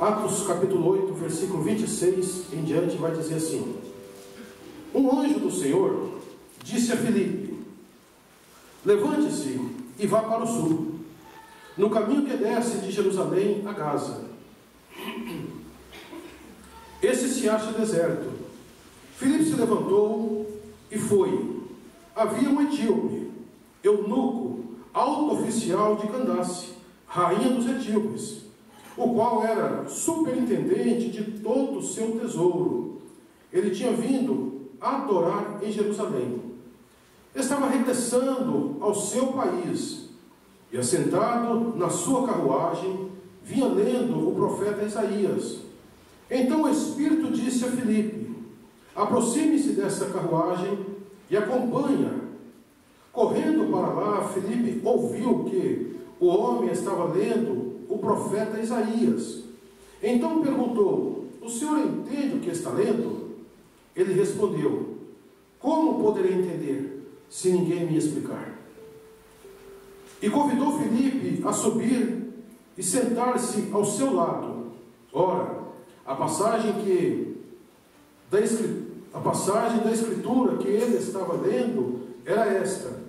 Atos capítulo 8, versículo 26 em diante, vai dizer assim: um anjo do Senhor disse a Filipe: levante-se e vá para o sul, no caminho que desce de Jerusalém a Gaza. Esse se acha deserto. Filipe se levantou e foi. Havia um etíope, eunuco, alto oficial de Candace, rainha dos etíopes, o qual era superintendente de todo o seu tesouro. Ele tinha vindo adorar em Jerusalém. Estava regressando ao seu país e, assentado na sua carruagem, vinha lendo o profeta Isaías. Então o Espírito disse a Filipe: aproxime-se dessa carruagem e acompanha. Correndo para lá, Filipe ouviu que o homem estava lendo o profeta Isaías. Então perguntou: o senhor entende o que está lendo? Ele respondeu: como poderei entender se ninguém me explicar? E convidou Filipe a subir e sentar-se ao seu lado. Ora, a passagem da escritura que ele estava lendo era esta: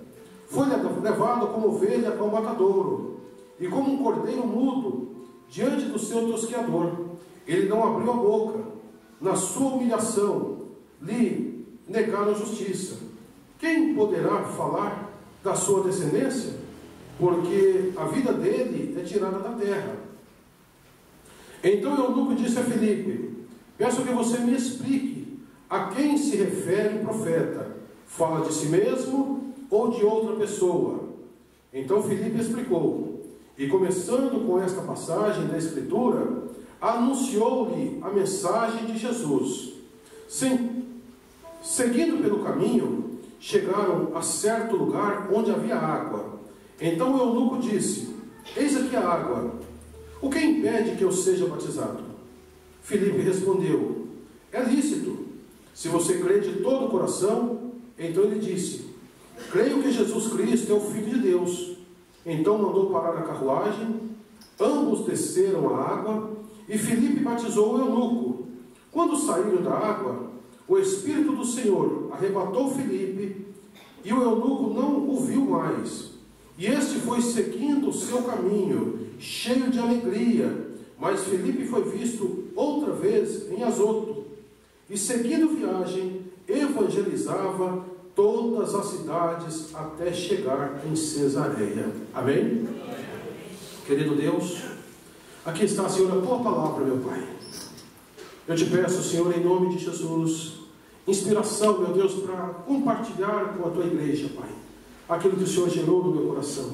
foi levado como ovelha ao matadouro, e como um cordeiro mudo diante do seu tosqueador, ele não abriu a boca. Na sua humilhação lhe negaram justiça. Quem poderá falar da sua descendência? Porque a vida dele é tirada da terra. Então o eunuco disse a Filipe: peço que você me explique a quem se refere o profeta. Fala de si mesmo ou de outra pessoa? Então Filipe explicou, e começando com esta passagem da Escritura, anunciou-lhe a mensagem de Jesus. Seguindo pelo caminho, chegaram a certo lugar onde havia água. Então o eunuco disse: eis aqui a água, o que impede que eu seja batizado? Filipe respondeu: é lícito, se você crê de todo o coração. Então ele disse: creio que Jesus Cristo é o Filho de Deus. Então mandou parar a carruagem, ambos desceram a água, e Filipe batizou o eunuco. Quando saíram da água, o Espírito do Senhor arrebatou Filipe, e o eunuco não o viu mais. E este foi seguindo o seu caminho, cheio de alegria. Mas Filipe foi visto outra vez em Azoto, e seguindo viagem, evangelizava todas as cidades até chegar em Cesareia. Amém? Querido Deus, aqui está, Senhor, a tua palavra, meu Pai. Eu te peço, Senhor, em nome de Jesus, inspiração, meu Deus, para compartilhar com a tua igreja, Pai, aquilo que o Senhor gerou no meu coração.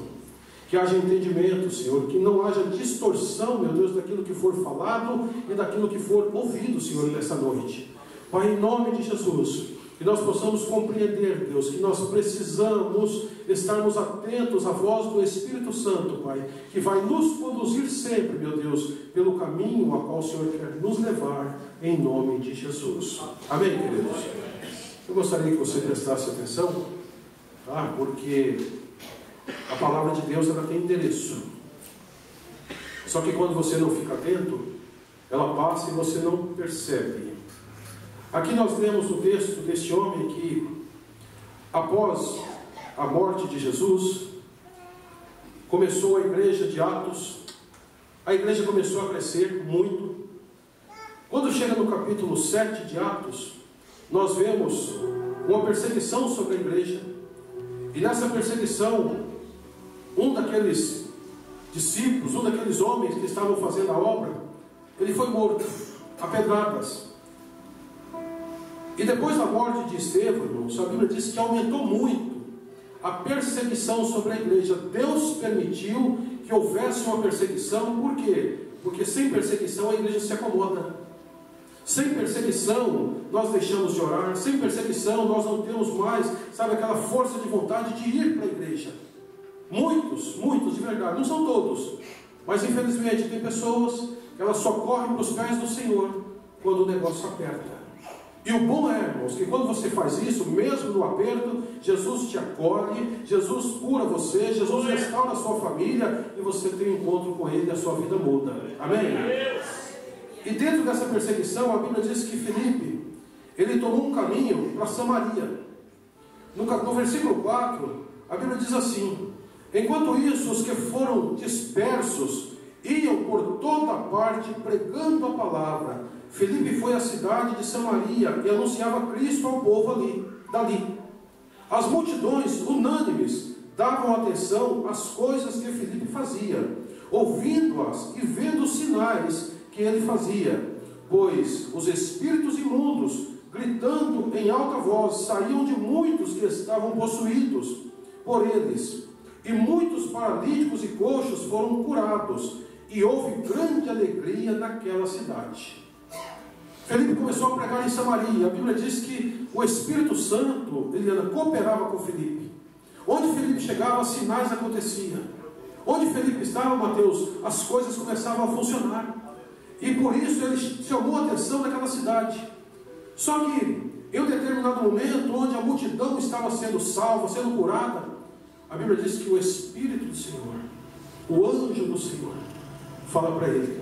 Que haja entendimento, Senhor, que não haja distorção, meu Deus, daquilo que for falado e daquilo que for ouvido, Senhor, nessa noite. Pai, em nome de Jesus, que nós possamos compreender, Deus, que nós precisamos estarmos atentos à voz do Espírito Santo, Pai, que vai nos conduzir sempre, meu Deus, pelo caminho a qual o Senhor quer nos levar, em nome de Jesus. Amém, queridos? Eu gostaria que você prestasse atenção, tá? Porque a palavra de Deus, ela tem endereço. Só que quando você não fica atento, ela passa e você não percebe. Aqui nós lemos o texto deste homem que, após a morte de Jesus, começou a igreja de Atos. A igreja começou a crescer muito. Quando chega no capítulo 7 de Atos, nós vemos uma perseguição sobre a igreja. E nessa perseguição, um daqueles discípulos, um daqueles homens que estavam fazendo a obra, ele foi morto a pedradas. E depois da morte de Estevão, irmãos, a Bíblia diz que aumentou muito a perseguição sobre a igreja. Deus permitiu que houvesse uma perseguição. Por quê? Porque sem perseguição a igreja se acomoda. Sem perseguição nós deixamos de orar. Sem perseguição nós não temos mais, sabe, aquela força de vontade de ir para a igreja. Muitos de verdade, não são todos, mas infelizmente tem pessoas que elas só correm para os pés do Senhor quando o negócio aperta. E o bom é, irmãos, que quando você faz isso, mesmo no aperto, Jesus te acolhe, Jesus cura você, Jesus restaura a sua família, e você tem um encontro com Ele e a sua vida muda. Amém? E dentro dessa perseguição, a Bíblia diz que Filipe, ele tomou um caminho para Samaria. No versículo 4, a Bíblia diz assim: enquanto isso, os que foram dispersos iam por toda parte pregando a palavra. Filipe foi à cidade de Samaria e anunciava Cristo ao povo dali. As multidões, unânimes, davam atenção às coisas que Filipe fazia, ouvindo-as e vendo os sinais que ele fazia, pois os espíritos imundos, gritando em alta voz, saíam de muitos que estavam possuídos por eles, e muitos paralíticos e coxos foram curados, e houve grande alegria naquela cidade. Filipe começou a pregar em Samaria. A Bíblia diz que o Espírito Santo, ele cooperava com Filipe. Onde Filipe chegava, sinais aconteciam. Onde Filipe estava, Mateus, as coisas começavam a funcionar. E por isso ele chamou a atenção daquela cidade. Só que, em um determinado momento, onde a multidão estava sendo salva, sendo curada, a Bíblia diz que o Espírito do Senhor, o anjo do Senhor, fala para ele: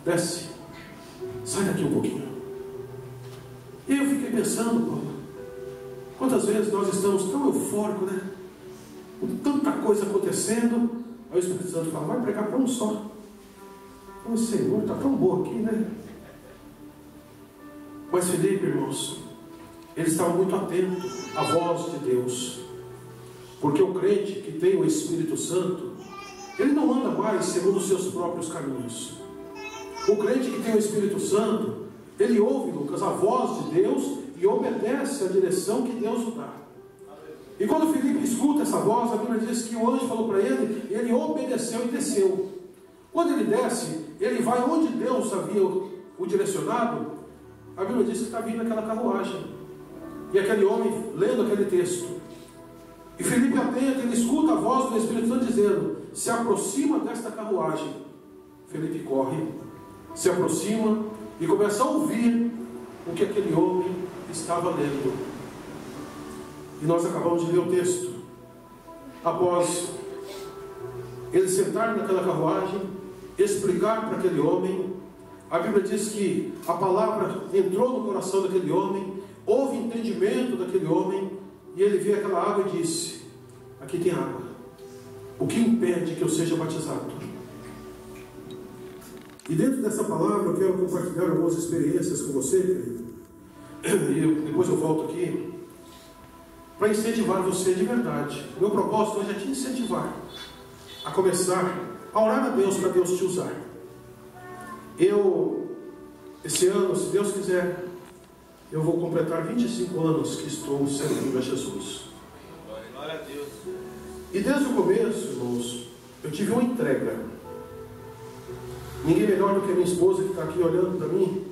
desce, sai daqui um pouquinho. E eu fiquei pensando, Paulo, quantas vezes nós estamos tão eufóricos, né? Com tanta coisa acontecendo, aí o Espírito Santo fala: vai pregar para um só. O Senhor está tão bom aqui, né? Mas Filipe, irmãos, ele estava muito atento à voz de Deus, porque o crente que tem o Espírito Santo, ele não anda mais segundo os seus próprios caminhos. O crente que tem o Espírito Santo, ele ouve, Lucas, a voz de Deus e obedece à direção que Deus o dá. E quando Filipe escuta essa voz, a Bíblia diz que o anjo falou para ele, e ele obedeceu e desceu. Quando ele desce, ele vai onde Deus havia o direcionado. A Bíblia diz que está vindo aquela carruagem, e aquele homem lendo aquele texto. E Filipe atento, ele escuta a voz do Espírito Santo dizendo: se aproxima desta carruagem. Filipe corre, se aproxima e começa a ouvir o que aquele homem estava lendo. E nós acabamos de ler o texto. Após ele sentar naquela carruagem, explicar para aquele homem, a Bíblia diz que a palavra entrou no coração daquele homem, houve entendimento daquele homem, e ele vê aquela água e disse: aqui tem água, o que impede que eu seja batizado? E dentro dessa palavra eu quero compartilhar algumas experiências com você, querido. E depois eu volto aqui para incentivar você de verdade. Meu propósito hoje é te incentivar a começar a orar a Deus para Deus te usar. Esse ano, se Deus quiser, eu vou completar 25 anos que estou servindo a Jesus. Glória a Deus. E desde o começo, irmãos, eu tive uma entrega. Ninguém melhor do que a minha esposa que está aqui olhando para mim,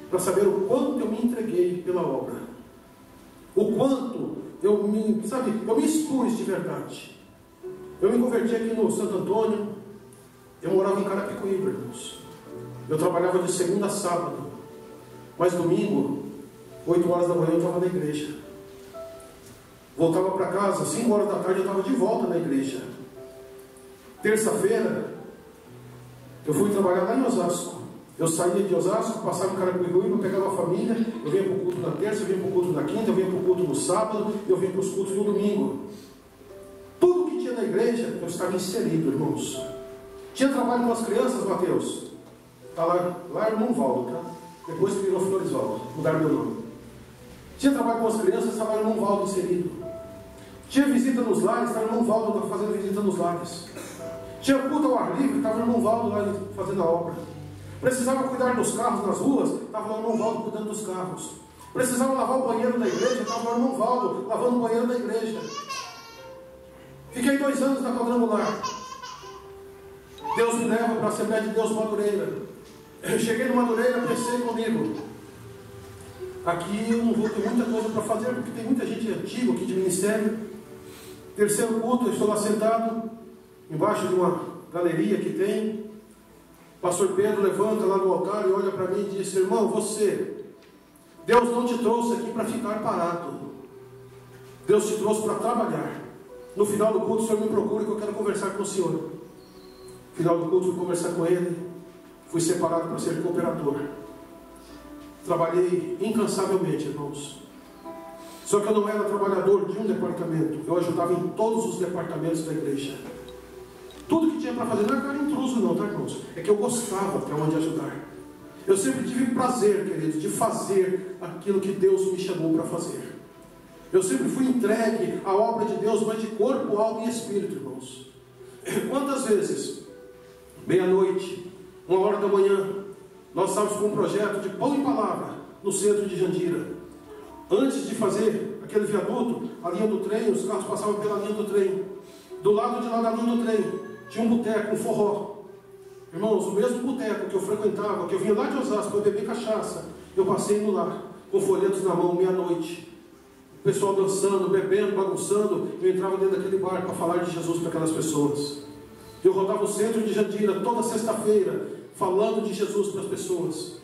para saber o quanto eu me entreguei pela obra. O quanto eu me expus de verdade. Eu me converti aqui no Santo Antônio. Eu morava em Carapicuíba, irmãos. Eu trabalhava de segunda a sábado, mas domingo, 8 horas da manhã, eu estava na igreja. Voltava para casa, 5 horas da tarde, eu estava de volta na igreja. Terça-feira, eu fui trabalhar lá em Osasco. Eu saía de Osasco, passava em Carapicuíba, pegava a família, eu vinha para o culto na terça, eu vinha para o culto na quinta, eu vinha para o culto no sábado, eu vinha para os cultos no domingo. Tudo que tinha na igreja, eu estava inserido, irmãos. Tinha trabalho com as crianças, Mateus. Está lá irmão Valdo, tá? Depois que virou Floresvaldo, mudaram meu nome. Tinha trabalho com as crianças, estava o irmão Valdo inserido. Tinha visita nos lares, estava o irmão Valdo fazendo visita nos lares. Tinha culto ao ar livre, estava o irmão Valdo lá fazendo a obra. Precisava cuidar dos carros nas ruas, estava o irmão Valdo cuidando dos carros. Precisava lavar o banheiro da igreja, estava o irmão Valdo lavando o banheiro da igreja. Fiquei 2 anos na quadrangular. Deus me leva para a Assembleia de Deus Madureira. Eu cheguei no Madureira, pensei comigo: aqui eu não vou ter muita coisa para fazer, porque tem muita gente antiga aqui de ministério. Terceiro culto, eu estou lá sentado, embaixo de uma galeria que tem. Pastor Pedro levanta lá no altar e olha para mim e diz: irmão, Deus não te trouxe aqui para ficar parado. Deus te trouxe para trabalhar. No final do culto, o senhor me procura que eu quero conversar com o senhor. No final do culto, fui conversar com ele. Fui separado para ser cooperador. Trabalhei incansavelmente, irmãos. Só que eu não era trabalhador de um departamento. Eu ajudava em todos os departamentos da igreja. Tudo que tinha para fazer. Não é que eu era intruso não, tá, irmãos? É que eu gostava até onde ajudar. Eu sempre tive prazer, queridos, de fazer aquilo que Deus me chamou para fazer. Eu sempre fui entregue à obra de Deus, mas de corpo, alma e espírito, irmãos. Quantas vezes, meia-noite, 1h da manhã, nós estávamos com um projeto de pão e palavra no centro de Jandira. Antes de fazer aquele viaduto, a linha do trem, os carros passavam pela linha do trem. Do lado de lá da linha do trem, tinha um boteco, um forró. Irmãos, o mesmo boteco que eu frequentava, que eu vinha lá de Osasco para beber cachaça, eu passei indo lá, com folhetos na mão, meia-noite. O pessoal dançando, bebendo, bagunçando. Eu entrava dentro daquele bar para falar de Jesus para aquelas pessoas. Eu rodava o centro de Jandira toda sexta-feira, falando de Jesus para as pessoas,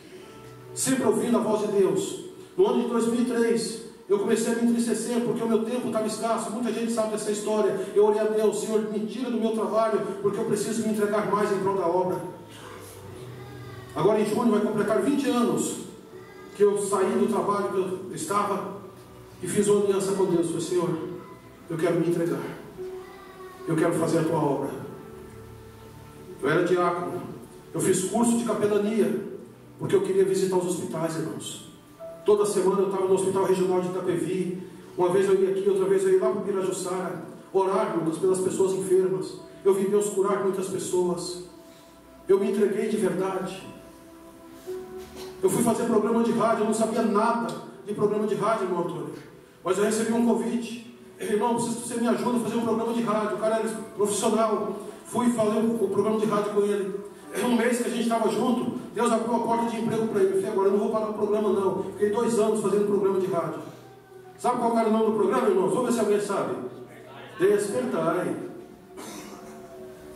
sempre ouvindo a voz de Deus. No ano de 2003, eu comecei a me entristecer, porque o meu tempo estava escasso. Muita gente sabe dessa história. Eu orei a Deus: Senhor, me tira do meu trabalho, porque eu preciso me entregar mais em prol da obra. Agora em junho vai completar 20 anos que eu saí do trabalho que eu estava e fiz uma aliança com Deus. Falei: Senhor, eu quero me entregar, eu quero fazer a tua obra. Eu era diácono, eu fiz curso de capelania, porque eu queria visitar os hospitais, irmãos. Toda semana eu estava no Hospital Regional de Itapevi. Uma vez eu ia aqui, outra vez eu ia lá para o Pirajussara, orar, Lucas, pelas pessoas enfermas. Eu vi Deus curar muitas pessoas. Eu me entreguei de verdade. Eu fui fazer programa de rádio, eu não sabia nada de programa de rádio, irmão Antônio. Mas eu recebi um convite: irmão, preciso que você me ajude a fazer um programa de rádio. O cara era profissional. Fui fazer o programa de rádio com ele. Um mês que a gente estava junto, Deus abriu a porta de emprego para ele. Eu falei: agora eu não vou parar o programa não. Fiquei 2 anos fazendo programa de rádio. Sabe qual era o nome do programa, irmãos? Vamos ver se alguém sabe. Despertai.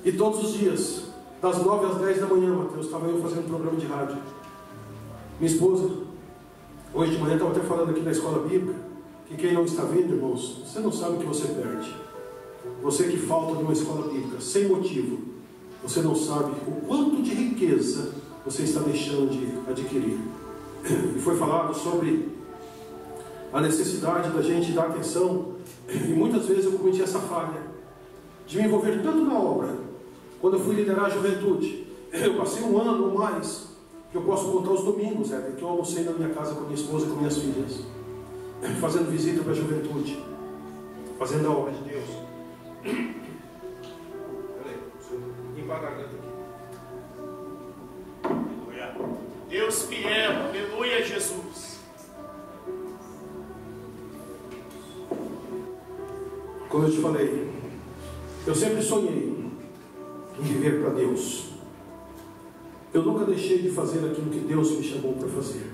E todos os dias, das 9 às 10 da manhã, Mateus, estava eu fazendo programa de rádio. Minha esposa, hoje de manhã, estava até falando aqui na escola bíblica, que quem não está vendo, irmãos, você não sabe o que você perde. Você que falta de uma escola bíblica, sem motivo, você não sabe o quanto de riqueza você está deixando de adquirir. E foi falado sobre a necessidade da gente dar atenção, e muitas vezes eu cometi essa falha, de me envolver tanto na obra. Quando eu fui liderar a juventude, eu passei 1 ano ou mais, que eu posso contar os domingos, que eu almocei na minha casa com minha esposa e com minhas filhas, fazendo visita para a juventude, fazendo a obra de Deus. Peraí, deixa eu limpar a garganta aqui. Aleluia. Deus me ama, aleluia, Jesus. Como eu te falei, eu sempre sonhei em viver para Deus. Eu nunca deixei de fazer aquilo que Deus me chamou para fazer.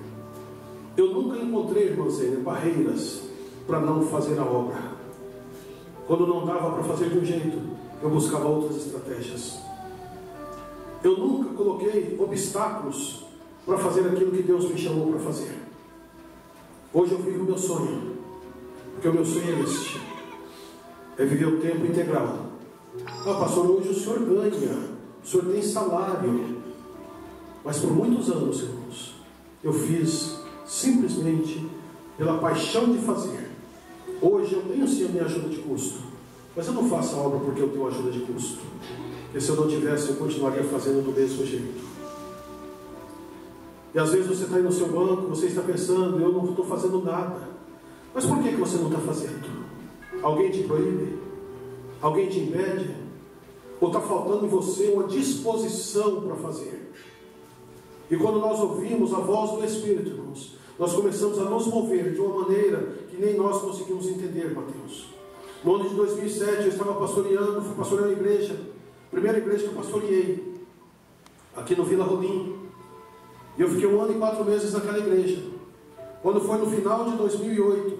Eu nunca encontrei, irmãos, barreiras para não fazer a obra. Quando não dava para fazer de um jeito, eu buscava outras estratégias. Eu nunca coloquei obstáculos para fazer aquilo que Deus me chamou para fazer. Hoje eu vivo o meu sonho, porque o meu sonho é este: é viver o tempo integral. Ah, pastor, hoje o senhor ganha, o senhor tem salário. Mas por muitos anos, irmãos, eu fiz simplesmente pela paixão de fazer. Hoje eu tenho sim a minha ajuda de custo, mas eu não faço a obra porque eu tenho ajuda de custo. Porque se eu não tivesse, eu continuaria fazendo do mesmo jeito. E às vezes você está aí no seu banco, você está pensando: eu não estou fazendo nada. Mas por que você não está fazendo? Alguém te proíbe? Alguém te impede? Ou está faltando em você uma disposição para fazer? E quando nós ouvimos a voz do Espírito, irmãos, nós começamos a nos mover de uma maneira que nem nós conseguimos entender, Mateus. No ano de 2007 eu estava pastoreando, fui pastorear a igreja, primeira igreja que eu pastoreei, aqui no Vila Rolim. E eu fiquei 1 ano e 4 meses naquela igreja. Quando foi no final de 2008,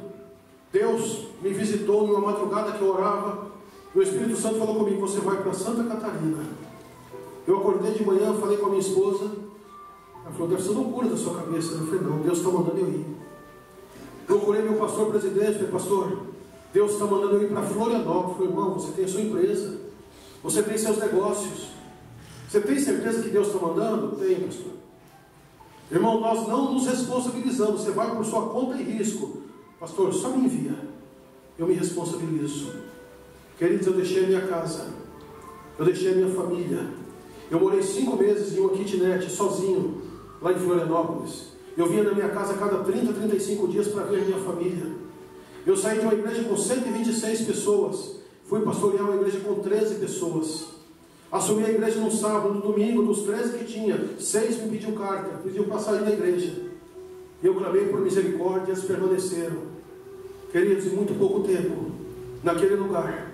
Deus me visitou numa madrugada que eu orava, e o Espírito Santo falou comigo: você vai para Santa Catarina. Eu acordei de manhã, falei com a minha esposa. Ela falou: deve ser loucura da sua cabeça. Eu falei: não, Deus está mandando eu ir. Procurei meu pastor presidente, falei: pastor, Deus está mandando eu ir para Florianópolis. Eu falei: irmão, você tem a sua empresa, você tem seus negócios, Você tem certeza que Deus está mandando? Tem, pastor. Irmão, nós não nos responsabilizamos. Você vai por sua conta e risco. Pastor, só me envia. Eu me responsabilizo. Queridos, eu deixei a minha casa. Eu deixei a minha família. Eu morei 5 meses em uma kitnet, sozinho, lá em Florianópolis. Eu vinha na minha casa a cada 30, 35 dias para ver a minha família. Eu saí de uma igreja com 126 pessoas. Fui pastorear uma igreja com 13 pessoas. Assumi a igreja no sábado, no domingo, dos 13 que tinha, 6 me pediu carta, pediu para sair da igreja. Eu clamei por misericórdia e eles permaneceram. Queridos, em muito pouco tempo, naquele lugar,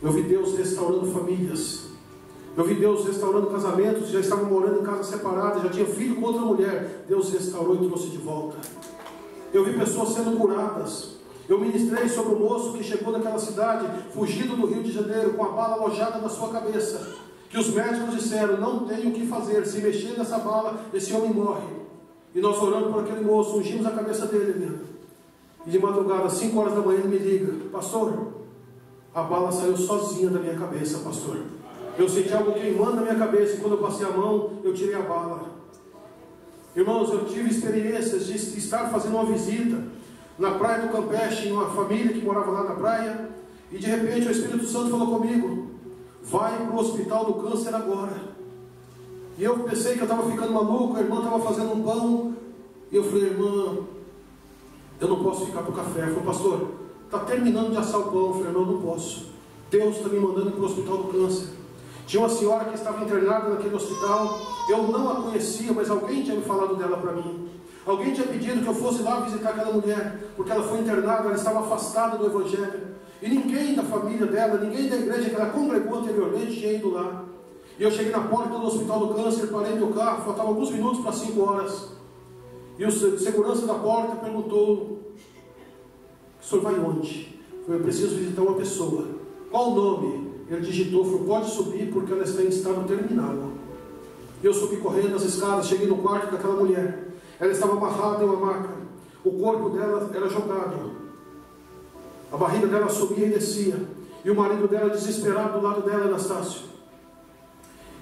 eu vi Deus restaurando famílias. Eu vi Deus restaurando casamentos, já estavam morando em casa separada, já tinha filho com outra mulher. Deus restaurou e trouxe de volta. Eu vi pessoas sendo curadas. Eu ministrei sobre o moço que chegou naquela cidade, fugido do Rio de Janeiro, com a bala alojada na sua cabeça. Que os médicos disseram, não tem o que fazer, se mexer nessa bala, esse homem morre. E nós oramos por aquele moço, ungimos a cabeça dele, né? E de madrugada, às 5 horas da manhã, ele me liga: pastor, a bala saiu sozinha da minha cabeça, pastor. Eu senti algo queimando na minha cabeça, e quando eu passei a mão, eu tirei a bala. Irmãos, eu tive experiências de estar fazendo uma visita na praia do Campeche, em uma família que morava lá na praia, e de repente o Espírito Santo falou comigo: vai para o hospital do câncer agora. E eu pensei que eu estava ficando maluco, a irmã estava fazendo um pão, e eu falei: irmã, eu não posso ficar para o café. Ela falou: pastor, está terminando de assar o pão. Eu falei: irmão, eu não posso, Deus está me mandando para o hospital do câncer. Tinha uma senhora que estava internada naquele hospital, eu não a conhecia, mas alguém tinha me falado dela para mim. Alguém tinha pedido que eu fosse lá visitar aquela mulher, porque ela foi internada, ela estava afastada do Evangelho. E ninguém da família dela, ninguém da igreja que ela congregou anteriormente tinha ido lá. E eu cheguei na porta do hospital do câncer, parei meu carro, faltavam alguns minutos para 5 horas. E o segurança da porta perguntou: o senhor vai onde? Eu falei: eu preciso visitar uma pessoa. Qual o nome? Ele digitou, falou: pode subir porque ela está em estado terminal. E eu subi correndo as escadas, cheguei no quarto daquela mulher. Ela estava amarrada em uma maca. O corpo dela era jogado. A barriga dela subia e descia. E o marido dela desesperado do lado dela, Anastácio.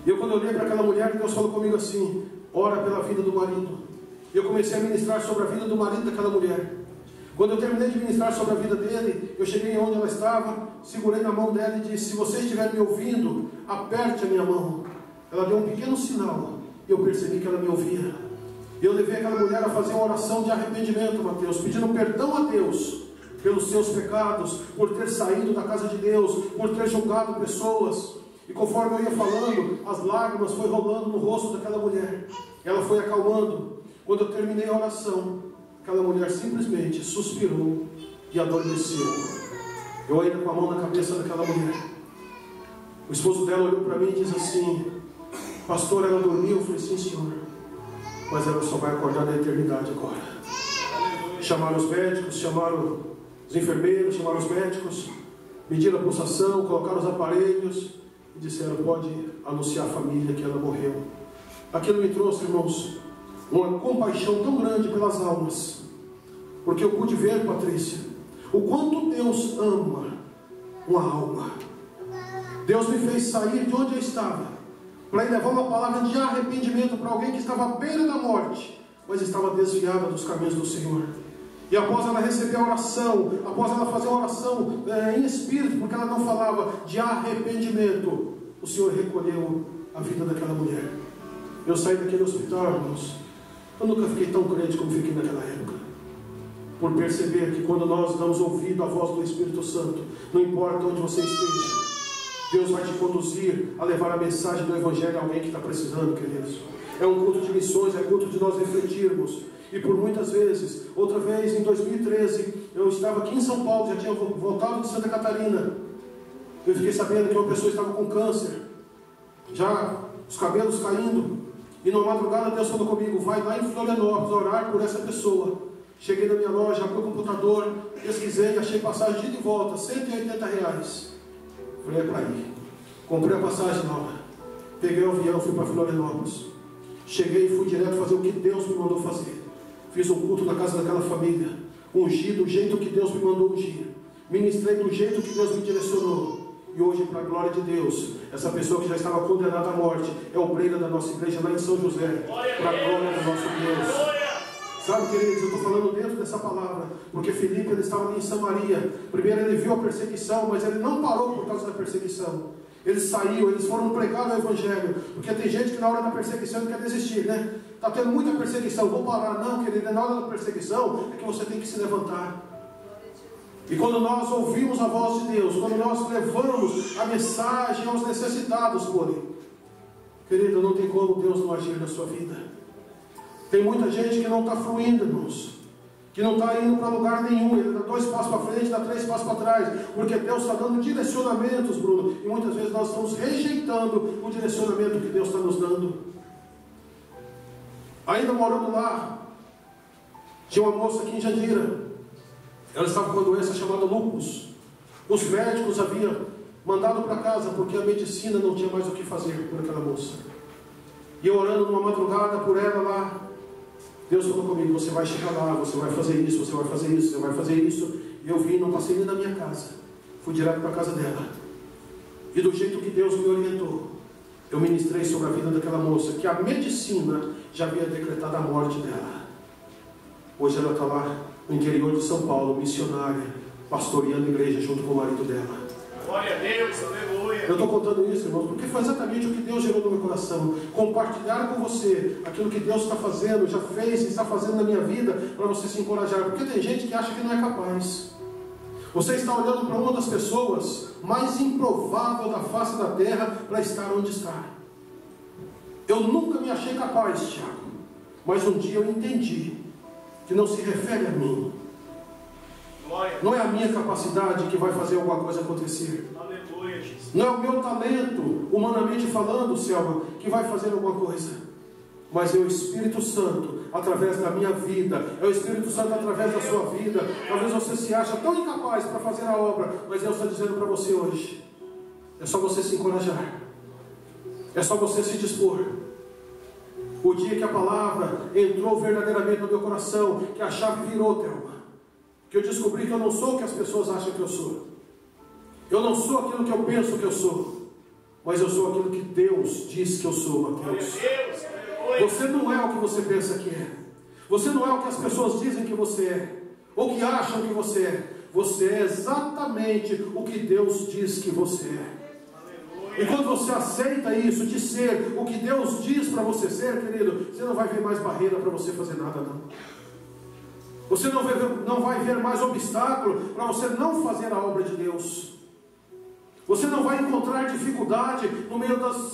E eu, quando eu olhei para aquela mulher, Deus falou comigo assim: ora pela vida do marido. E eu comecei a ministrar sobre a vida do marido daquela mulher. Quando eu terminei de ministrar sobre a vida dele, eu cheguei onde ela estava, segurei na mão dela e disse: se você estiver me ouvindo, aperte a minha mão. Ela deu um pequeno sinal, e eu percebi que ela me ouvia. E eu levei aquela mulher a fazer uma oração de arrependimento, Mateus, pedindo perdão a Deus pelos seus pecados, por ter saído da casa de Deus, por ter julgado pessoas. E conforme eu ia falando, as lágrimas foram rolando no rosto daquela mulher. Ela foi acalmando. Quando eu terminei a oração, aquela mulher simplesmente suspirou e adormeceu. Eu ainda com a mão na cabeça daquela mulher. O esposo dela olhou para mim e disse assim: pastor, ela dormiu? Eu falei: sim, senhor, mas ela só vai acordar na eternidade agora. Chamaram os médicos, chamaram os enfermeiros, chamaram os médicos, mediram a pulsação, colocaram os aparelhos e disseram: pode anunciar à família que ela morreu. Aquilo me trouxe, irmãos, uma compaixão tão grande pelas almas, porque eu pude ver, Patrícia, o quanto Deus ama uma alma. Deus me fez sair de onde eu estava, para levar uma palavra de arrependimento para alguém que estava à beira da morte, mas estava desviada dos caminhos do Senhor. E após ela receber a oração, após ela fazer uma oração em espírito, porque ela não falava de arrependimento, o Senhor recolheu a vida daquela mulher. Eu saí daquele hospital, irmãos, eu nunca fiquei tão crente como fiquei naquela época, por perceber que quando nós damos ouvido à voz do Espírito Santo, não importa onde você esteja, Deus vai te conduzir a levar a mensagem do Evangelho a alguém que está precisando, queridos. É um culto de missões, é culto de nós refletirmos. E por muitas vezes, outra vez em 2013, eu estava aqui em São Paulo, já tinha voltado de Santa Catarina. Eu fiquei sabendo que uma pessoa estava com câncer, já os cabelos caindo. E numa madrugada Deus falou comigo: vai lá em Florianópolis orar por essa pessoa. Cheguei na minha loja, abri o computador, pesquisei, achei passagem de ida e volta, R$180. Falei: é para ir. Comprei a passagem na hora, peguei o avião, fui para Florianópolis. Cheguei e fui direto fazer o que Deus me mandou fazer. Fiz um culto na casa daquela família, ungi do jeito que Deus me mandou ungir, ministrei do jeito que Deus me direcionou. E hoje, para a glória de Deus, Essa pessoa que já estava condenada à morte é obreira da nossa igreja lá em São José, para a glória do nosso Deus. Sabe, queridos, eu estou falando dentro dessa palavra, porque Filipe, ele estava ali em Samaria. Primeiro ele viu a perseguição, mas ele não parou por causa da perseguição. Ele saiu, eles foram pregar o Evangelho, porque tem gente que na hora da perseguição não quer desistir, né? Está tendo muita perseguição, vou parar. Não, querido, na hora da perseguição é que você tem que se levantar. E quando nós ouvimos a voz de Deus, quando nós levamos a mensagem aos necessitados, querido, não tem como Deus não agir na sua vida. Tem muita gente que não está fluindo, irmãos, que não está indo para lugar nenhum. Ele dá 2 passos para frente, dá 3 passos para trás, porque Deus está dando direcionamentos, Bruno, e muitas vezes nós estamos rejeitando o direcionamento que Deus está nos dando. Ainda morando lá, tinha uma moça aqui em Jandira. Ela estava com uma doença chamada lúpus. Os médicos haviam mandado para casa, porque a medicina não tinha mais o que fazer por aquela moça. E eu orando numa madrugada por ela lá, Deus falou comigo: você vai chegar lá, você vai fazer isso, você vai fazer isso, você vai fazer isso. E eu vim, não passei nem na minha casa, fui direto para a casa dela. E do jeito que Deus me orientou, eu ministrei sobre a vida daquela moça, que a medicina já havia decretado a morte dela. Hoje ela está lá no interior de São Paulo, missionária, pastoreando a igreja junto com o marido dela. Glória a Deus, aleluia. Eu estou contando isso, irmãos, porque foi exatamente o que Deus gerou no meu coração. Compartilhar com você aquilo que Deus está fazendo, já fez e está fazendo na minha vida, para você se encorajar. Porque tem gente que acha que não é capaz. Você está olhando para uma das pessoas mais improvável da face da terra para estar onde está. Eu nunca me achei capaz, Tiago, mas um dia eu entendi que não se refere a mim. Não é a minha capacidade que vai fazer alguma coisa acontecer. Aleluia, Jesus. Não é o meu talento, humanamente falando, Selma, que vai fazer alguma coisa. Mas é o Espírito Santo, através da minha vida. É o Espírito Santo através da sua vida. Talvez você se ache tão incapaz para fazer a obra, mas Deus está dizendo para você hoje: é só você se encorajar. É só você se dispor. O dia que a palavra entrou verdadeiramente no meu coração, que a chave virou, Thelma, que eu descobri que eu não sou o que as pessoas acham que eu sou. Eu não sou aquilo que eu penso que eu sou, mas eu sou aquilo que Deus diz que eu sou, Mateus. Você não é o que você pensa que é. Você não é o que as pessoas dizem que você é, ou que acham que você é. Você é exatamente o que Deus diz que você é. E quando você aceita isso, de ser o que Deus diz para você ser, querido, você não vai ver mais barreira para você fazer nada, não. Você não vai ver mais obstáculo para você não fazer a obra de Deus. Você não vai encontrar dificuldade no meio das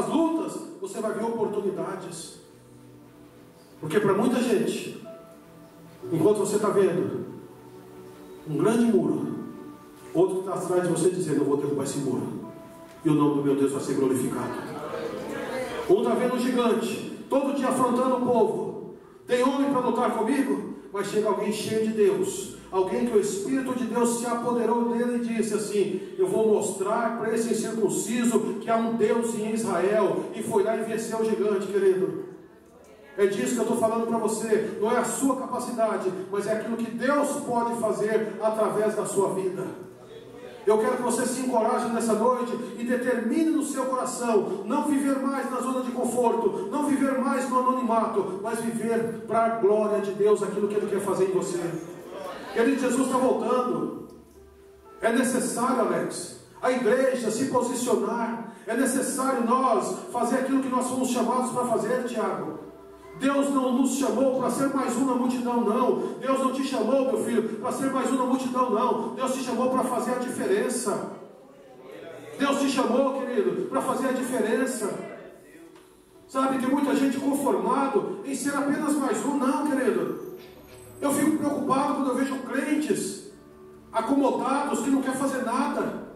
lutas. Você vai ver oportunidades. Porque para muita gente, enquanto você está vendo um grande muro, outro que está atrás de você dizendo: eu vou derrubar esse muro, e o nome do meu Deus vai ser glorificado. Um está vendo um gigante, todo dia afrontando o povo. Tem homem para lutar comigo? Mas chega alguém cheio de Deus, alguém que o Espírito de Deus se apoderou dele e disse assim: eu vou mostrar para esse incircunciso que há um Deus em Israel. E foi lá e venceu o gigante, querido. É disso que eu estou falando para você. Não é a sua capacidade, mas é aquilo que Deus pode fazer através da sua vida. Eu quero que você se encoraje nessa noite e determine no seu coração não viver mais na zona de conforto, não viver mais no anonimato, mas viver para a glória de Deus aquilo que Ele quer fazer em você. Querido, Jesus está voltando. É necessário, Alex, a igreja se posicionar. É necessário nós fazer aquilo que nós fomos chamados para fazer, Tiago. Deus não nos chamou para ser mais uma multidão, não. Deus não te chamou, meu filho, para ser mais uma multidão, não. Deus te chamou para fazer a diferença. Deus te chamou, querido, para fazer a diferença. Sabe, tem muita gente conformado em ser apenas mais um. Não, querido. Eu fico preocupado quando eu vejo crentes acomodados que não querem fazer nada.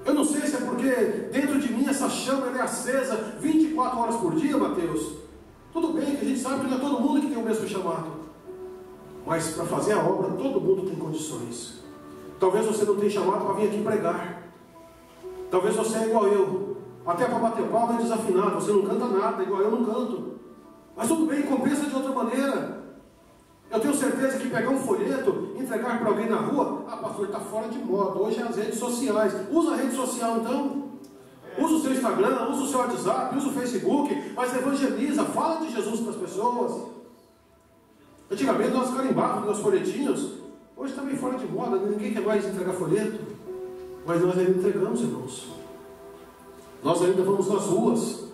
Eu não sei se é porque dentro de mim essa chama é acesa 24 horas por dia, Mateus. Tudo bem que a gente sabe que não é todo mundo que tem o mesmo chamado, mas para fazer a obra todo mundo tem condições. Talvez você não tenha chamado para vir aqui pregar. Talvez você é igual eu, até para bater palma é desafinado. Você não canta nada, igual eu não canto. Mas tudo bem, compensa de outra maneira. Eu tenho certeza que pegar um folheto, entregar para alguém na rua: ah, pastor, está fora de moda, hoje é as redes sociais. Usa a rede social então. Usa o seu Instagram, usa o seu WhatsApp, usa o Facebook, mas evangeliza, fala de Jesus para as pessoas. Antigamente nós carimbávamos nos folhetinhos, hoje está meio fora de moda, ninguém quer mais entregar folheto, mas nós ainda entregamos, irmãos. Nós ainda vamos nas ruas,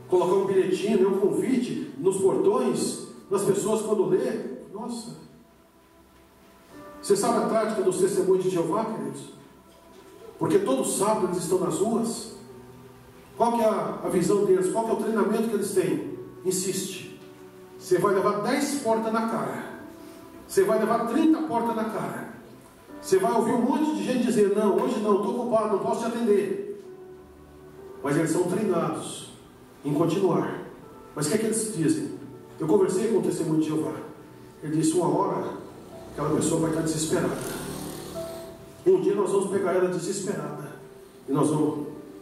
colocar um bilhetinho, um convite nos portões, nas pessoas quando lê. Nossa! Você sabe a tática dos testemunhos de Jeová, queridos? Porque todo sábado eles estão nas ruas. Qual que é a visão deles? Qual que é o treinamento que eles têm? Insiste. Você vai levar 10 portas na cara. Você vai levar 30 portas na cara. Você vai ouvir um monte de gente dizer: não, hoje não, estou ocupado, não posso te atender. Mas eles são treinados em continuar. Mas o que é que eles dizem? Eu conversei com o testemunho de Jeová. Ele disse: uma hora aquela pessoa vai estar desesperada. Um dia nós vamos pegar ela desesperada. E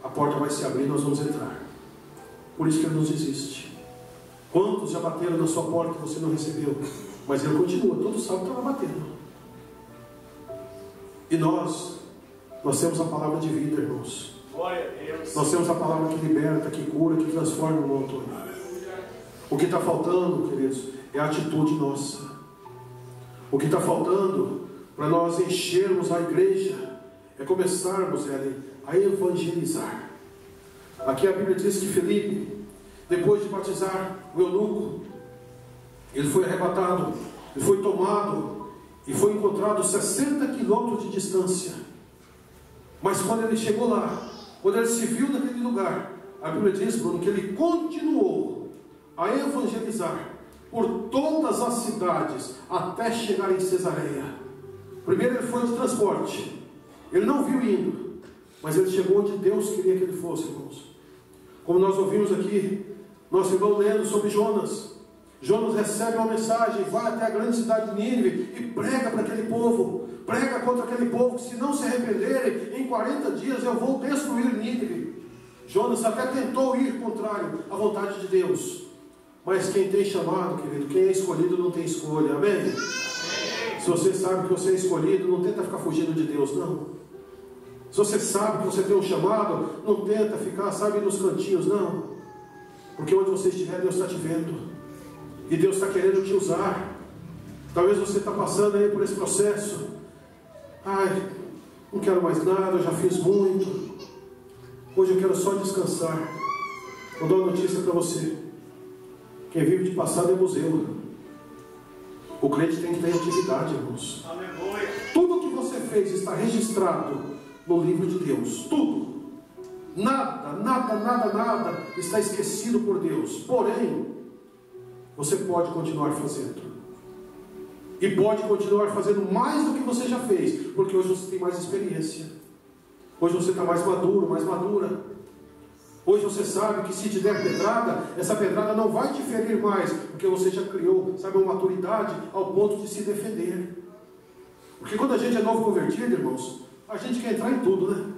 a porta vai se abrir e nós vamos entrar. Por isso que ele não desiste. Quantos já bateram na sua porta que você não recebeu? Mas ele continua, todo sábado está lá batendo. E nós temos a palavra de vida, irmãos. Glória a Deus. Nós temos a palavra que liberta, que cura, que transforma o mundo. O que está faltando, queridos, é a atitude nossa. O que está faltando para nós enchermos a igreja é começarmos a evangelizar. Aqui a Bíblia diz que Felipe, depois de batizar o eunuco, ele foi arrebatado, ele foi tomado e foi encontrado 60 quilômetros de distância. Mas quando ele chegou lá, quando ele se viu naquele lugar, a Bíblia diz, Bruno, que ele continuou a evangelizar por todas as cidades até chegar em Cesareia. Primeiro ele foi de transporte, ele não viu indo, mas ele chegou onde Deus queria que ele fosse, irmãos. Como nós ouvimos aqui, nosso irmão lendo sobre Jonas. Jonas recebe uma mensagem, vai até a grande cidade de Nínive e prega para aquele povo, prega contra aquele povo, que se não se arrependerem, em 40 dias eu vou destruir Nínive. Jonas até tentou ir contrário à vontade de Deus, mas quem tem chamado, querido, quem é escolhido não tem escolha, amém? Se você sabe que você é escolhido, não tenta ficar fugindo de Deus, não. Se você sabe que você tem um chamado, não tenta ficar, sabe, nos cantinhos, não. Porque onde você estiver, Deus está te vendo. E Deus está querendo te usar. Talvez você está passando aí por esse processo. Ai, não quero mais nada, eu já fiz muito. Hoje eu quero só descansar. Vou dar uma notícia para você. Quem vive de passado é museu. O crente tem que ter atividade, irmãos. Aleluia. Tudo que você fez está registrado no livro de Deus. Tudo. Nada está esquecido por Deus. Porém, você pode continuar fazendo. E pode continuar fazendo mais do que você já fez. Porque hoje você tem mais experiência. Hoje você está mais maduro, mais madura. Hoje você sabe que se te der pedrada, essa pedrada não vai te ferir mais. Porque você já criou, sabe, uma maturidade ao ponto de se defender. Porque quando a gente é novo convertido, irmãos, a gente quer entrar em tudo, né?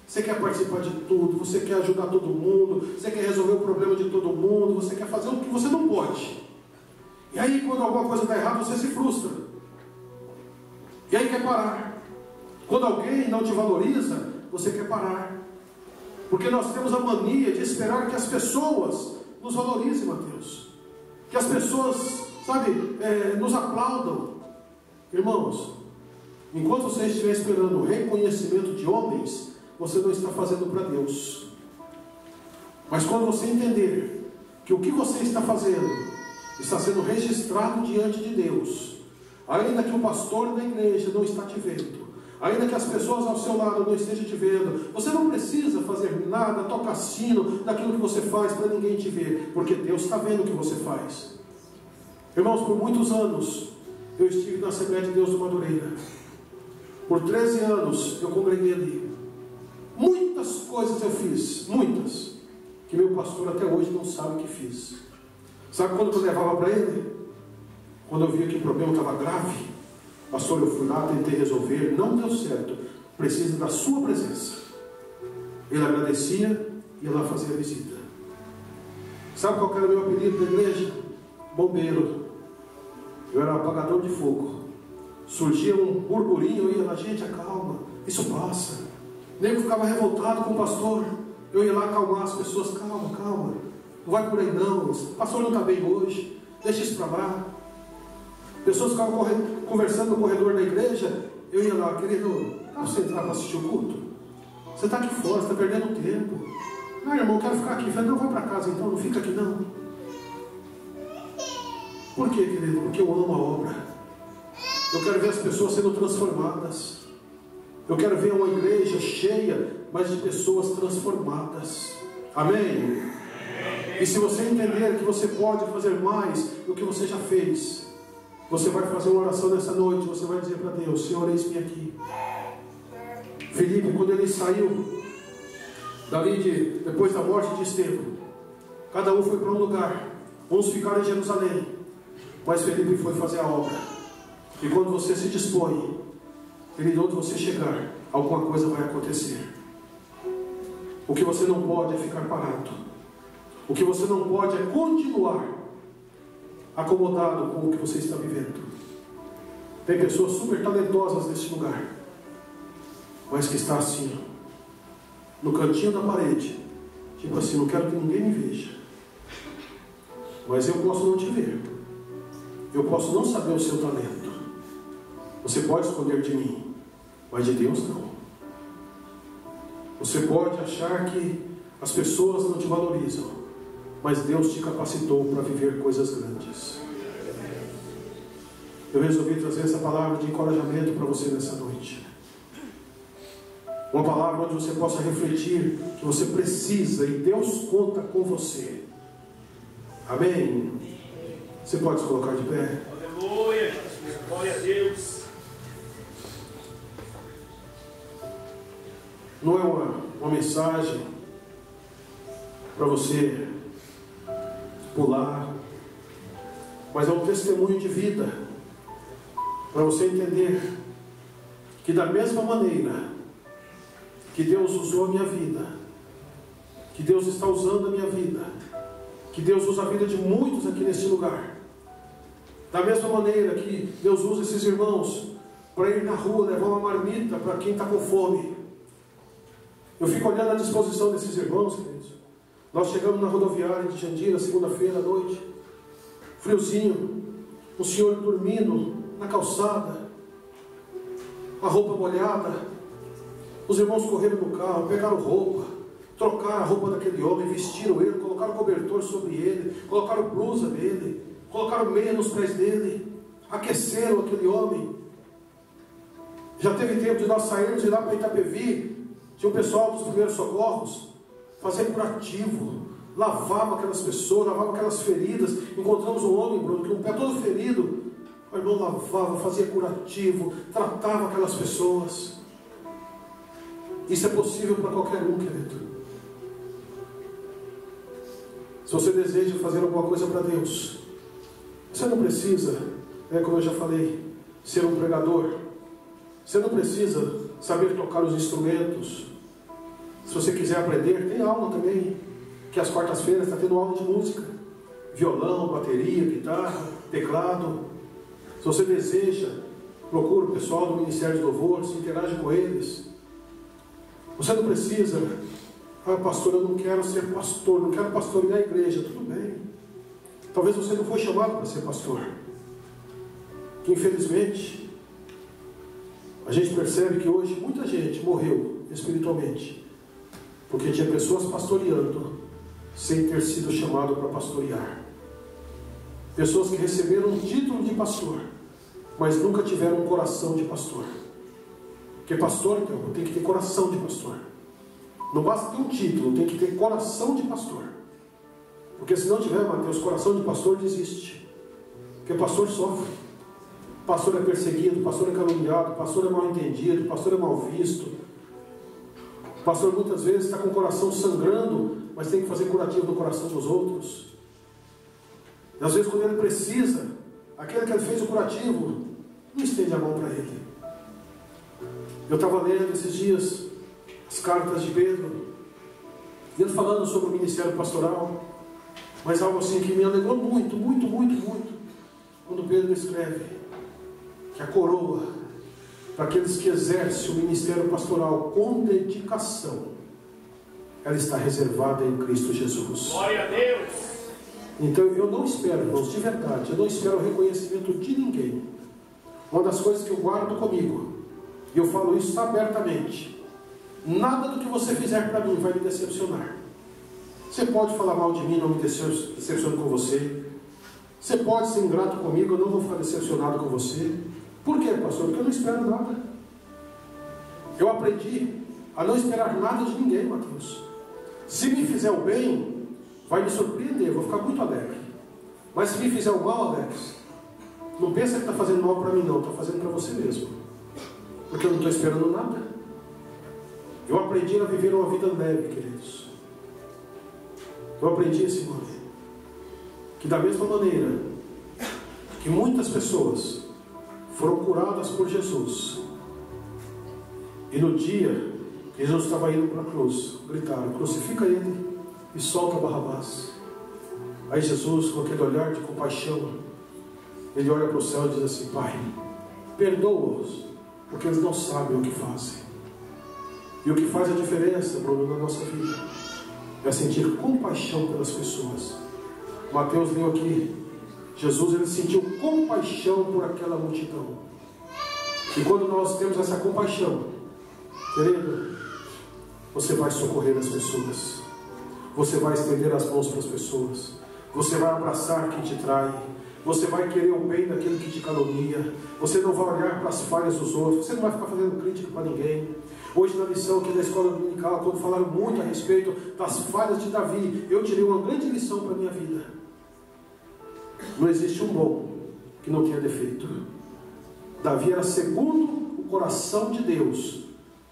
Você quer participar de tudo, você quer ajudar todo mundo, você quer resolver o problema de todo mundo, você quer fazer o que você não pode. E aí quando alguma coisa está errada, você se frustra. E aí quer parar. Quando alguém não te valoriza, você quer parar. Porque nós temos a mania de esperar que as pessoas nos valorizem, Mateus. Que as pessoas, sabe, nos aplaudam. Irmãos, enquanto você estiver esperando o reconhecimento de homens, você não está fazendo para Deus. Mas quando você entender que o que você está fazendo está sendo registrado diante de Deus, ainda que o pastor da igreja não está te vendo, ainda que as pessoas ao seu lado não estejam te vendo, você não precisa fazer nada, tocar sino daquilo que você faz para ninguém te ver, porque Deus está vendo o que você faz. Irmãos, por muitos anos eu estive na Assembleia de Deus do Madureira. Por 13 anos eu congreguei ali. Muitas coisas eu fiz, muitas, que meu pastor até hoje não sabe o que fiz. Sabe quando eu levava para ele? Quando eu via que o problema estava grave, pastor, eu fui lá, tentei resolver, não deu certo, precisa da sua presença. Ele agradecia e ia lá fazer a visita. Sabe qual era o meu apelido da igreja? Bombeiro. Eu era apagador de fogo. Surgia um burburinho, eu ia lá, gente, acalma, isso passa. O nego ficava revoltado com o pastor. eu ia lá acalmar as pessoas. Calma, calma, não vai por aí não, o pastor não está bem hoje, deixa isso para lá. Pessoas ficavam conversando no corredor da igreja, eu ia lá, querido, dá você entrar para assistir o culto? Você está aqui fora, você está perdendo tempo. Ah, irmão, quero ficar aqui. Eu falei, não, vai para casa então, não fica aqui não. Por quê, querido? Porque eu amo a obra. Eu quero ver as pessoas sendo transformadas. Eu quero ver uma igreja cheia, mas de pessoas transformadas. Amém? E se você entender que você pode fazer mais do que você já fez, você vai fazer uma oração nessa noite. Você vai dizer para Deus, Senhor, eis-me aqui. Filipe, quando ele saiu dali depois da morte de Estevão, cada um foi para um lugar. Uns ficaram em Jerusalém, mas Filipe foi fazer a obra. E quando você se dispõe, querido, onde você chegar, alguma coisa vai acontecer. O que você não pode é ficar parado. O que você não pode é continuar acomodado com o que você está vivendo. Tem pessoas super talentosas neste lugar, mas que está assim, no cantinho da parede, tipo assim, não quero que ninguém me veja, mas eu posso não te ver, eu posso não saber o seu talento. Você pode esconder de mim, mas de Deus não. Você pode achar que as pessoas não te valorizam, mas Deus te capacitou para viver coisas grandes. Eu resolvi trazer essa palavra de encorajamento para você nessa noite. Uma palavra onde você possa refletir que você precisa e Deus conta com você. Amém? Você pode se colocar de pé? Aleluia, glória a Deus. Não é uma mensagem para você pular, mas é um testemunho de vida para você entender que da mesma maneira que Deus usou a minha vida, que Deus está usando a minha vida, que Deus usa a vida de muitos aqui neste lugar, da mesma maneira que Deus usa esses irmãos para ir na rua levar uma marmita para quem está com fome. Eu fico olhando a disposição desses irmãos, queridos. Nós chegamos na rodoviária de Jandira, segunda-feira à noite, friozinho, o senhor dormindo na calçada, a roupa molhada. Os irmãos correram no carro, pegaram roupa, trocaram a roupa daquele homem, vestiram ele, colocaram cobertor sobre ele, colocaram blusa nele, colocaram meia nos pés dele, aqueceram aquele homem. Já teve tempo de nós sairmos e ir lá para Itapevi. Tinha o pessoal dos primeiros socorros, fazia curativo, lavava aquelas pessoas, lavava aquelas feridas. Encontramos um homem, Bruno, com o pé todo ferido. O irmão lavava, fazia curativo, tratava aquelas pessoas. Isso é possível para qualquer um, querido. Se você deseja fazer alguma coisa para Deus, você não precisa, como eu já falei, ser um pregador. Você não precisa saber tocar os instrumentos. Se você quiser aprender, tem aula também, que às quartas-feiras está tendo aula de música, violão, bateria, guitarra, teclado. Se você deseja, procura o pessoal do Ministério de Louvor, se interage com eles. Você não precisa, pastor, eu não quero ser pastor, não quero pastorear a igreja. Tudo bem, talvez você não foi chamado para ser pastor, que infelizmente a gente percebe que hoje muita gente morreu espiritualmente porque tinha pessoas pastoreando sem ter sido chamado para pastorear. Pessoas que receberam um título de pastor, mas nunca tiveram um coração de pastor. Porque pastor, então, tem que ter coração de pastor. Não basta ter um título, tem que ter coração de pastor. Porque se não tiver, Mateus, coração de pastor, desiste. Porque pastor sofre. Pastor é perseguido, pastor é caluniado, pastor é mal entendido, pastor é mal visto. Pastor muitas vezes está com o coração sangrando, mas tem que fazer curativo no coração dos outros. E às vezes quando ele precisa, aquele que ele fez o curativo, não estende a mão para ele. Eu estava lendo esses dias as cartas de Pedro, e ele falando sobre o ministério pastoral, mas algo assim que me alegrou muito, muito, muito, muito, quando Pedro escreve que a coroa para aqueles que exercem o ministério pastoral com dedicação ela está reservada em Cristo Jesus. Glória a Deus. Então eu não espero, irmãos, de verdade, eu não espero o reconhecimento de ninguém. Uma das coisas que eu guardo comigo, e eu falo isso abertamente: nada do que você fizer para mim vai me decepcionar. Você pode falar mal de mim, não me decepciono com você. Você pode ser ingrato comigo, eu não vou ficar decepcionado com você. Por quê, pastor? Porque eu não espero nada. Eu aprendi a não esperar nada de ninguém, Mateus. Se me fizer o bem, vai me surpreender, eu vou ficar muito alegre. Mas se me fizer o mal, Alex, não pensa que está fazendo mal para mim, não, está fazendo para você mesmo. Porque eu não estou esperando nada. Eu aprendi a viver uma vida leve, queridos. Eu aprendi esse ano que, da mesma maneira que muitas pessoas foram curadas por Jesus, e no dia que Jesus estava indo para a cruz, gritaram: crucifica ele e solta Barrabás. Aí Jesus, com aquele olhar de compaixão, ele olha para o céu e diz assim: Pai, perdoa-os, porque eles não sabem o que fazem. E o que faz a diferença, Bruno, na nossa vida é sentir compaixão pelas pessoas. Mateus leu aqui, Jesus, ele sentiu compaixão por aquela multidão. E quando nós temos essa compaixão, querido, você vai socorrer as pessoas, você vai estender as mãos para as pessoas, você vai abraçar quem te trai, você vai querer o bem daquele que te calumnia, você não vai olhar para as falhas dos outros, você não vai ficar fazendo crítica para ninguém. Hoje na lição aqui da escola dominical, quando falaram muito a respeito das falhas de Davi, eu tirei uma grande lição para a minha vida. Não existe um bom que não tenha defeito. Davi era segundo o coração de Deus,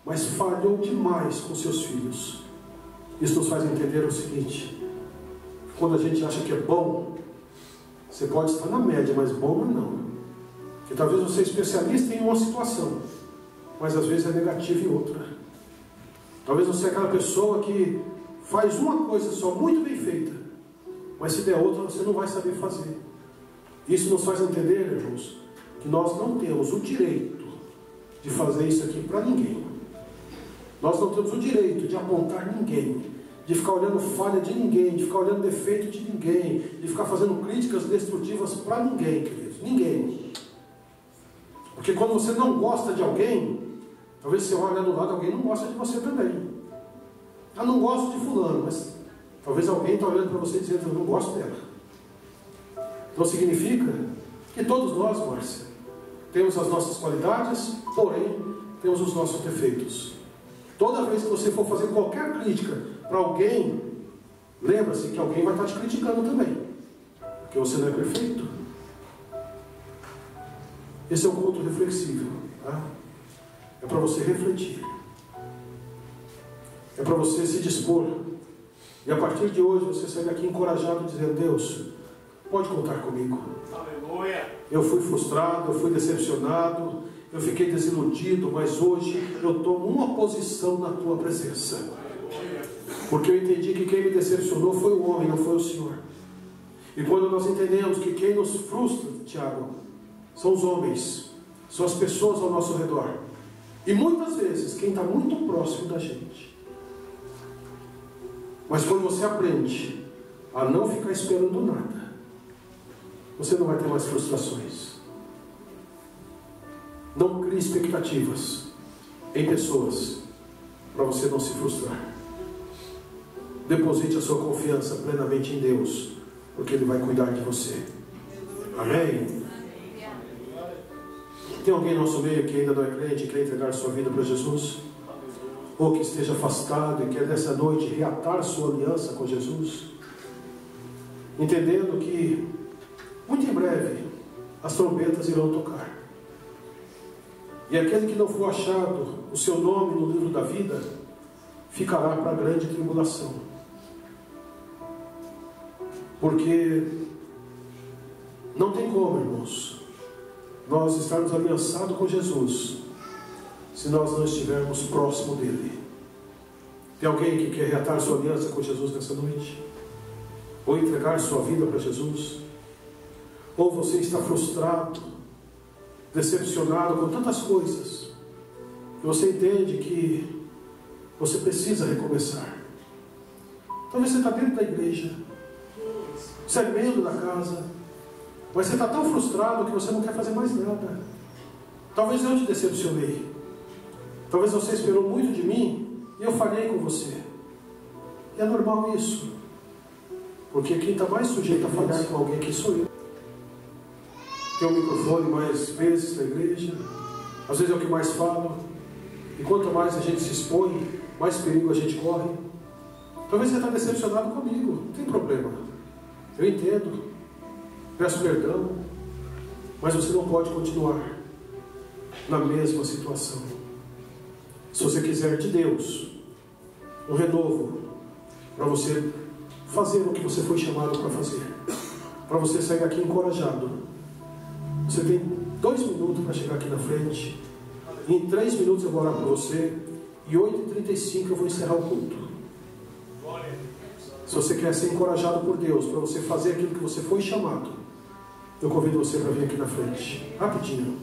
mas falhou demais com seus filhos. Isso nos faz entender o seguinte: quando a gente acha que é bom, você pode estar na média, mas bom não. Porque talvez você é especialista em uma situação, mas às vezes é negativo em outra. Talvez você é aquela pessoa que faz uma coisa só, muito bem feita, mas se der outra, você não vai saber fazer. Isso nos faz entender, irmãos, que nós não temos o direito de fazer isso aqui para ninguém. Nós não temos o direito de apontar ninguém, de ficar olhando falha de ninguém, de ficar olhando defeito de ninguém, de ficar fazendo críticas destrutivas para ninguém, queridos. Ninguém. Porque quando você não gosta de alguém, talvez você olhe do lado, alguém não gosta de você também. Eu não gosto de fulano, mas talvez alguém está olhando para você e dizendo: eu não gosto dela. Então significa que todos nós, Márcia, temos as nossas qualidades, porém temos os nossos defeitos. Toda vez que você for fazer qualquer crítica para alguém, lembra-se que alguém vai estar te criticando também, porque você não é perfeito. Esse é um ponto reflexivo, tá? É para você refletir, é para você se dispor, e a partir de hoje você sair daqui encorajado, dizendo: Deus, pode contar comigo. Aleluia. Eu fui frustrado, eu fui decepcionado, eu fiquei desiludido, mas hoje eu tomo uma posição na tua presença, porque eu entendi que quem me decepcionou foi o homem, não foi o Senhor. E quando nós entendemos que quem nos frustra, Tiago, são os homens, são as pessoas ao nosso redor, e muitas vezes quem está muito próximo da gente. Mas quando você aprende a não ficar esperando nada, você não vai ter mais frustrações. Não crie expectativas em pessoas para você não se frustrar. Deposite a sua confiança plenamente em Deus, porque Ele vai cuidar de você. Amém? Tem alguém no nosso meio que ainda não é crente e quer entregar sua vida para Jesus? Ou que esteja afastado e quer nessa noite reatar sua aliança com Jesus? Entendendo que muito em breve as trombetas irão tocar, e aquele que não for achado o seu nome no livro da vida ficará para a grande tribulação. Porque não tem como, irmãos, nós estarmos aliançados com Jesus se nós não estivermos próximo dele. Tem alguém que quer reatar sua aliança com Jesus nessa noite? Ou entregar sua vida para Jesus? Ou você está frustrado, decepcionado com tantas coisas, e você entende que você precisa recomeçar? Talvez você está dentro da igreja, você é membro da casa, mas você está tão frustrado que você não quer fazer mais nada. Talvez eu te decepcionei. Talvez você esperou muito de mim e eu falhei com você. E é normal isso, porque quem está mais sujeito a falhar com alguém aqui sou eu. Tem o microfone mais vezes na igreja, às vezes é o que mais falo, e quanto mais a gente se expõe, mais perigo a gente corre. Talvez você está decepcionado comigo, não tem problema, eu entendo, peço perdão, mas você não pode continuar na mesma situação. Se você quiser de Deus um renovo para você fazer o que você foi chamado para fazer, para você sair daqui encorajado, você tem 2 minutos para chegar aqui na frente. Em 3 minutos eu vou orar por você, e 8h35 eu vou encerrar o culto. Se você quer ser encorajado por Deus para você fazer aquilo que você foi chamado, eu convido você para vir aqui na frente, rapidinho.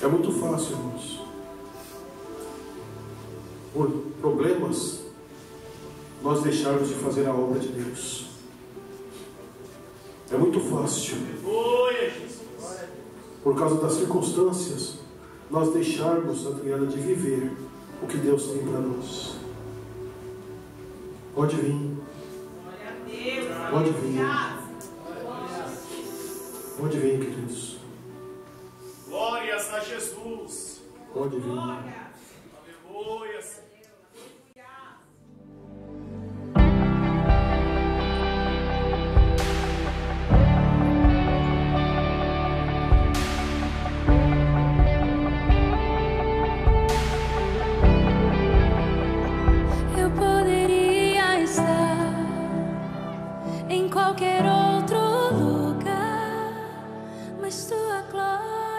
É muito fácil, irmãos, por problemas, nós deixarmos de fazer a obra de Deus. É muito fácil, por causa das circunstâncias, nós deixarmos, Adriana, de viver o que Deus tem para nós. Pode vir. Pode vir. Pode vir, queridos. Glórias a Jesus. Pode vir. Aleluia. Eu poderia estar em qualquer outro lugar, mas tua glória